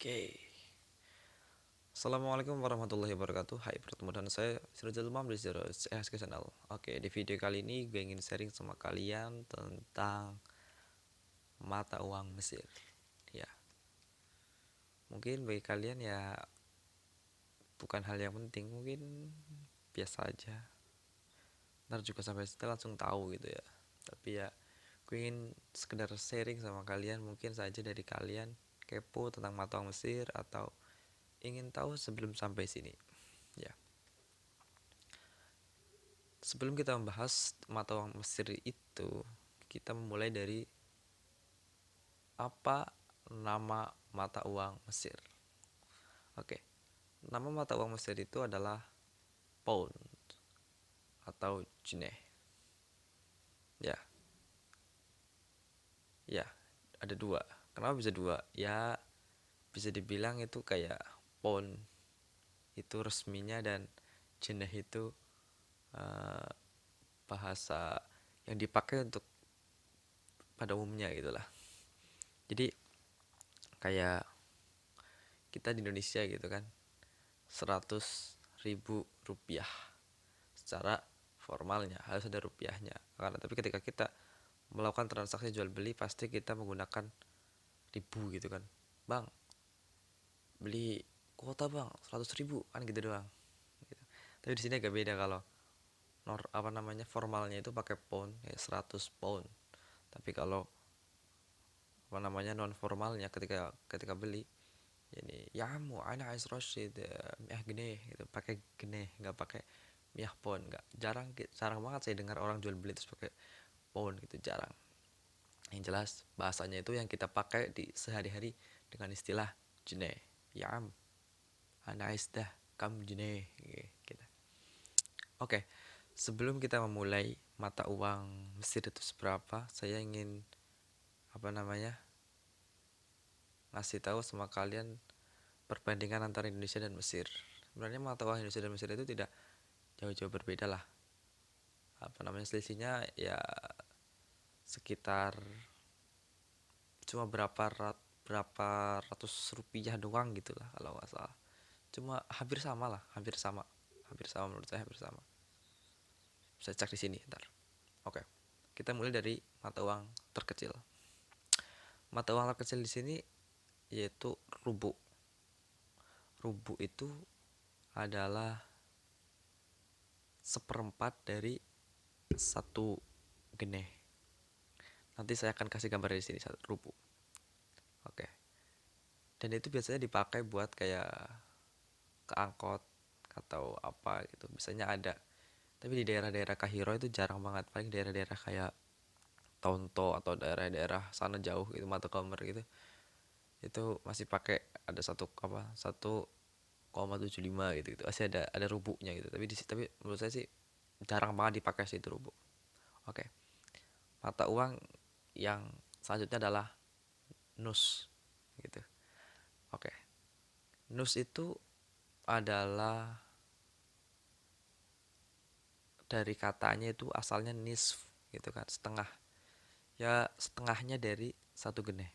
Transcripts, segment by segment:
Oke. Assalamualaikum warahmatullahi wabarakatuh. Hai, bertemu dengan saya Sirajul Imam di Zero SK Channel. Oke, di video kali ini gue ingin sharing sama kalian tentang mata uang Mesir. Ya, mungkin bagi kalian ya bukan hal yang penting, mungkin biasa aja. Ntar juga sampai situ langsung tahu gitu ya. Tapi ya, gue ingin sekedar sharing sama kalian, mungkin saja dari kalian kepo tentang mata uang Mesir atau ingin tahu sebelum sampai sini. Ya. Sebelum kita membahas mata uang Mesir itu, kita memulai dari apa nama mata uang Mesir. Oke, nama mata uang Mesir itu adalah pound atau jneh. Ya, ya, ada dua. Kenapa bisa dua? Ya, bisa dibilang itu kayak pound itu resminya dan jneh itu eh, bahasa yang dipakai untuk pada umumnya gitulah. Jadi kayak kita di Indonesia gitu kan, 100.000 rupiah secara formalnya harus ada rupiahnya, karena tapi ketika kita melakukan transaksi jual beli pasti kita menggunakan ribu gitu kan. Bang, beli kuota bang 100.000 kan gitu doang gitu. Tapi di sini agak beda, kalau apa namanya formalnya itu pakai pound ya 100 pound. Tapi kalau apa namanya non formalnya ketika ketika beli ini ya mu ana ais roshid gini gitu, pakai gini, nggak pakai miah pound. Nggak, jarang banget saya dengar orang jual beli terus pakai pound gitu, jarang. Yang jelas bahasanya itu yang kita pakai di sehari-hari dengan istilah jene. Ya am ana ais dah kam jene gitu. Oke, sebelum kita memulai mata uang Mesir itu seberapa, saya ingin apa namanya ngasih tahu sama kalian perbandingan antara Indonesia dan Mesir. Sebenarnya mata uang Indonesia dan Mesir itu tidak jauh-jauh berbeda lah. Apa namanya selisihnya ya sekitar cuma berapa ratus rupiah doang gitu lah kalau nggak salah. Cuma hampir sama lah, hampir sama menurut saya, hampir sama. Bisa cek di sini ntar. Oke, kita mulai dari mata uang terkecil. Mata uang terkecil di sini yaitu rubu. Rubu itu adalah seperempat dari satu geneh. Nanti saya akan kasih gambar di sini satu rubu. Oke. Dan itu biasanya dipakai buat kayak ke angkot atau apa gitu. Biasanya ada. Tapi di daerah-daerah Kahiro itu jarang banget. Paling daerah-daerah kayak Tonto atau daerah-daerah sana jauh gitu, Mata Komer gitu. Itu masih pakai ada 1,75 gitu gitu. Masih ada rubuknya gitu. Tapi menurut saya sih jarang banget dipakai sih itu rubuk. Oke. Mata uang yang selanjutnya adalah nus gitu. Oke. Nus itu adalah dari katanya itu asalnya nisf gitu kan, setengah. Ya setengahnya dari satu geneh.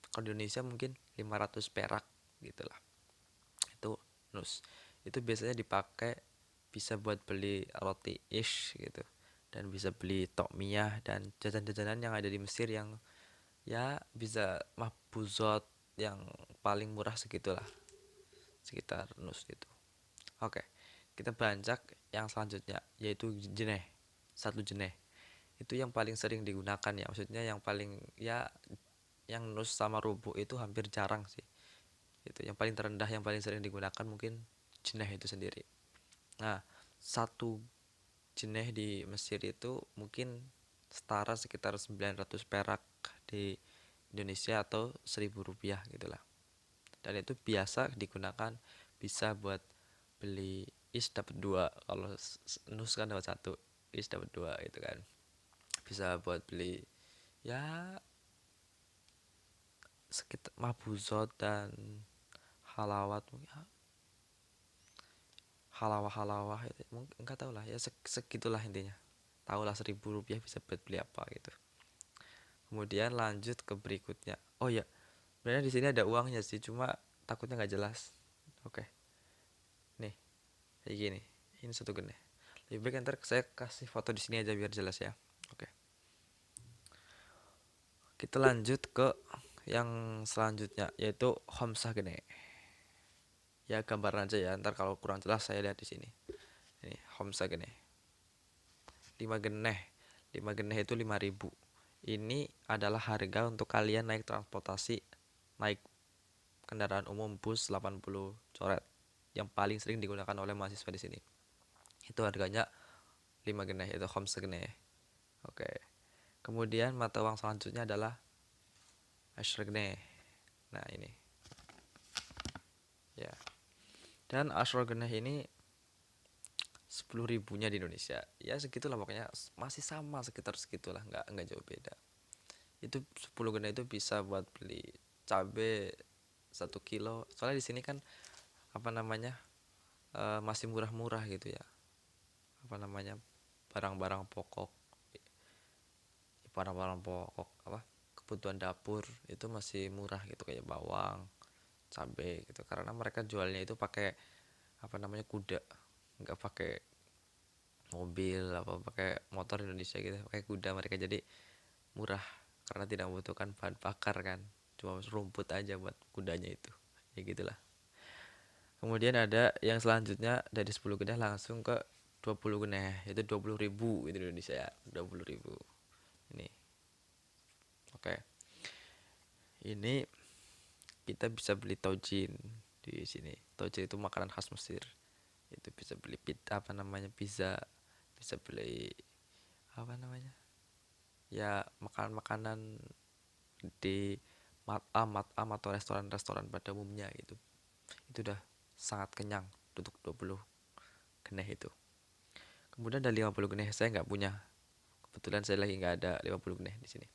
Kalau di Indonesia mungkin 500 perak gitulah. Itu nus. Itu biasanya dipakai bisa buat beli roti ish gitu. Dan bisa beli tokmiyah dan jajan-jajanan yang ada di Mesir yang ya bisa mahbuzot yang paling murah segitulah, sekitar nus gitu. Oke, kita beranjak yang selanjutnya yaitu jeneh. Satu jeneh. Itu yang paling sering digunakan ya. Maksudnya yang paling ya yang nus sama rubuh itu hampir jarang sih. Itu yang paling terendah yang paling sering digunakan mungkin jeneh itu sendiri. Nah, satu jeneh di Mesir itu mungkin setara sekitar 900 perak di Indonesia atau 1.000 rupiah gitulah. Dan itu biasa digunakan bisa buat beli is dapat dua. Kalau nus kan dapat satu, is dapat dua itu kan. Bisa buat beli ya sekitar mahbuzot dan halawat mungkin, halawah-halawah itu mungkin enggak tahu lah ya, segitulah intinya. Tahulah 1.000 rupiah bisa buat beli apa gitu. Kemudian lanjut ke berikutnya. Oh ya, sebenarnya di sini ada uangnya sih, cuma takutnya nggak jelas. Oke, nih kayak gini. Ini satu gene. Lebih baik ntar saya kasih foto di sini aja biar jelas ya. Oke, kita lanjut ke yang selanjutnya yaitu homsah gene. Ya gambaran aja ya. Ntar kalau kurang jelas saya lihat di sini. Ini homsah gene. 5 geneh. 5 geneh itu 5.000. Ini adalah harga untuk kalian naik transportasi, naik kendaraan umum bus 80 coret yang paling sering digunakan oleh mahasiswa di sini. Itu harganya 5 geneh, itu homsah geneh. Oke. Kemudian mata uang selanjutnya adalah Ashragene. Nah, ini. Ya. Dan Ashragene ini 10 ribunya di Indonesia. Ya segitulah pokoknya, masih sama sekitar segitulah, nggak jauh beda. Itu 10 gene itu bisa buat beli cabe 1 kilo. Soalnya di sini kan apa namanya? Masih murah-murah gitu ya. Apa namanya? Barang-barang pokok. Barang-barang pokok apa? Kebutuhan dapur itu masih murah gitu kayak bawang, cabai gitu, karena mereka jualnya itu pakai apa namanya kuda, nggak pakai mobil apa pakai motor Indonesia gitu, pakai kuda mereka, jadi murah karena tidak membutuhkan bahan bakar kan, cuma rumput aja buat kudanya itu, ya gitulah. Kemudian ada yang selanjutnya dari 10 geneh langsung ke 20 geneh, itu 20 ribu itu di Indonesia ya, 20 ribu ini. Oke, ini kita bisa beli tojin di sini. Tojin itu makanan khas Mesir. Itu bisa beli pizza, apa namanya, pizza, bisa beli apa namanya, ya makanan-makanan di matam atau restoran-restoran pada umumnya gitu. Itu udah sangat kenyang untuk 20 geneh itu. Kemudian ada 50 geneh, saya nggak punya, kebetulan saya lagi nggak ada 50 geneh di sini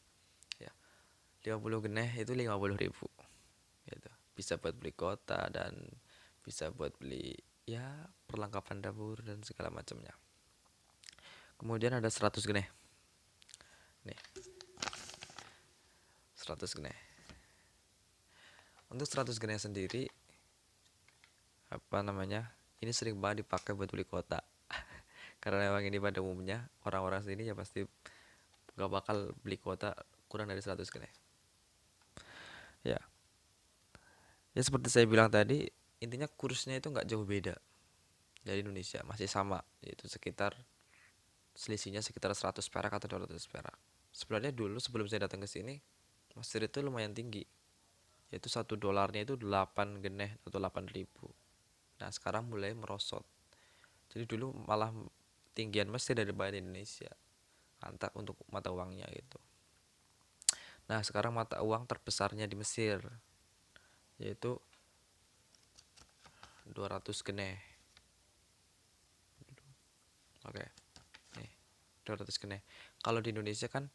ya. 50 geneh itu 50 ribu gitu. Bisa buat beli kota dan bisa buat beli ya perlengkapan dapur dan segala macamnya. Kemudian ada 100 geneh. Nih, 100 geneh. Untuk 100 geneh sendiri apa namanya? Ini sering banget dipakai buat beli kota. Karena memang ini pada umumnya orang-orang sini ya pasti gak bakal beli kuota kurang dari 100 geneh. Ya, ya seperti saya bilang tadi, intinya kursnya itu nggak jauh beda dari Indonesia, masih sama, yaitu sekitar selisihnya sekitar 100 perak atau 200 perak. Sebenarnya dulu sebelum saya datang ke sini, Mesir itu lumayan tinggi, yaitu $1 itu 8 geneh atau 8 ribu. Nah sekarang mulai merosot. Jadi dulu malah tinggian Mesir daripada Indonesia antar untuk mata uangnya gitu. Nah sekarang mata uang terbesarnya di Mesir yaitu 200 geneh. Oke, nih 200 geneh. Kalau di Indonesia kan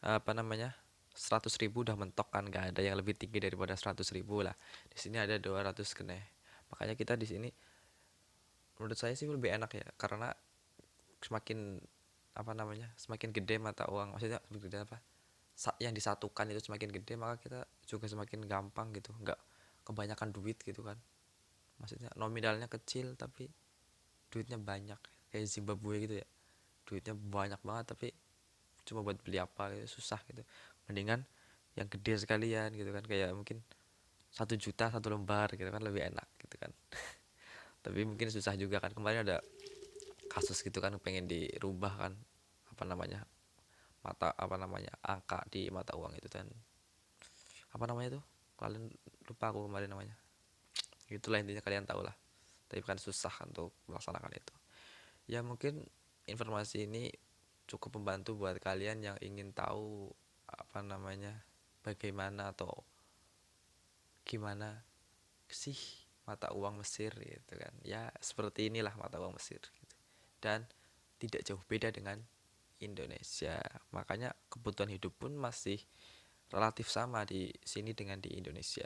apa namanya, 100 ribu udah mentok kan, nggak ada yang lebih tinggi daripada 100 ribu lah. Di sini ada 200 geneh. Makanya kita di sini menurut saya sih lebih enak ya, karena semakin apa namanya, semakin gede mata uang, maksudnya semakin gede apa, yang disatukan itu semakin gede, maka kita juga semakin gampang gitu, nggak kebanyakan duit gitu kan. Maksudnya nominalnya kecil tapi duitnya banyak, kayak Zimbabwe gitu ya, duitnya banyak banget tapi cuma buat beli apa gitu susah gitu. Mendingan yang gede sekalian gitu kan, kayak mungkin 1 juta 1 lembar gitu kan, lebih enak gitu kan. Tapi mungkin susah juga kan, kemarin ada kasus gitu kan, pengen dirubah kan apa namanya, mata apa namanya, angka di mata uang itu kan, apa namanya tuh, kalian lupa aku kemarin namanya, itulah intinya kalian tahu lah. Tapi kan susah untuk melaksanakan itu. Ya mungkin informasi ini cukup membantu buat kalian yang ingin tahu apa namanya, bagaimana atau gimana sih mata uang Mesir gitu kan. Ya seperti inilah mata uang Mesir gitu. Dan tidak jauh beda dengan Indonesia. Makanya kebutuhan hidup pun masih relatif sama di sini dengan di Indonesia.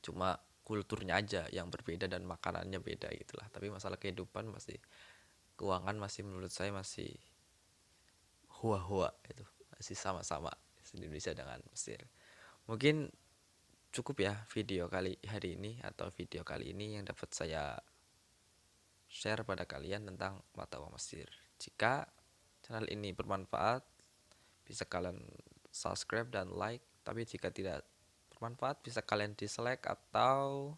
Cuma kulturnya aja yang berbeda dan makanannya beda gitulah. Tapi masalah kehidupan masih, keuangan masih menurut saya masih hua-hua itu, masih sama-sama di Indonesia dengan Mesir. Mungkin cukup ya video kali hari ini atau video kali ini yang dapat saya share pada kalian tentang mata uang Mesir. Jika channel ini bermanfaat, bisa kalian subscribe dan like. Tapi jika tidak bermanfaat, bisa kalian dislike atau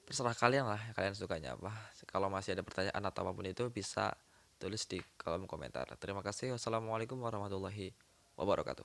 terserah kalian lah, kalian sukanya apa. Kalau masih ada pertanyaan atau apapun itu, bisa tulis di kolom komentar. Terima kasih. Wassalamualaikum warahmatullahi wabarakatuh.